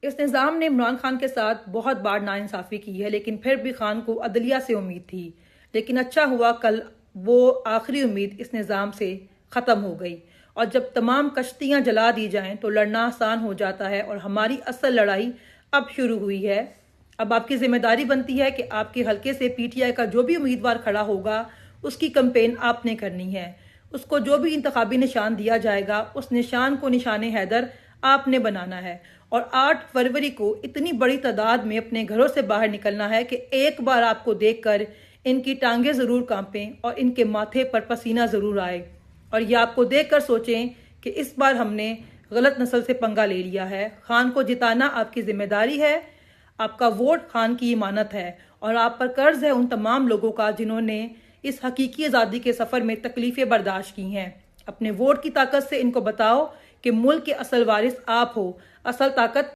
इस निज़ाम ने इमरान खान के साथ बहुत बार नाइंसाफ़ी की है, लेकिन फिर भी खान को अदलिया से उम्मीद थी। लेकिन अच्छा हुआ कल वो आखिरी उम्मीद इस निज़ाम से ख़त्म हो गई। और जब तमाम कश्तियाँ जला दी जाएं तो लड़ना आसान हो जाता है और हमारी असल लड़ाई अब शुरू हुई है। अब आपकी जिम्मेदारी बनती है कि आपके हल्के से पीटीआई का जो भी उम्मीदवार खड़ा होगा उसकी कैंपेन आपने करनी है। उसको जो भी इंतखाबी निशान दिया जाएगा उस निशान को निशाने हैदर आपने बनाना है। और 8 फरवरी को इतनी बड़ी तादाद में अपने घरों से बाहर निकलना है कि एक बार आपको देखकर इनकी टांगें जरूर कांपें और इनके माथे पर पसीना जरूर आए और ये आपको देखकर सोचें कि इस बार हमने गलत नस्ल से पंगा ले लिया है। खान को जिताना आपकी जिम्मेदारी है। आपका वोट खान की इमानत है और आप पर कर्ज है उन तमाम लोगों का जिन्होंने इस हकीकी आज़ादी के सफ़र में तकलीफ़ें बर्दाश्त की हैं। अपने वोट की ताकत से इनको बताओ कि मुल्क के असल वारिस आप हो। असल ताकत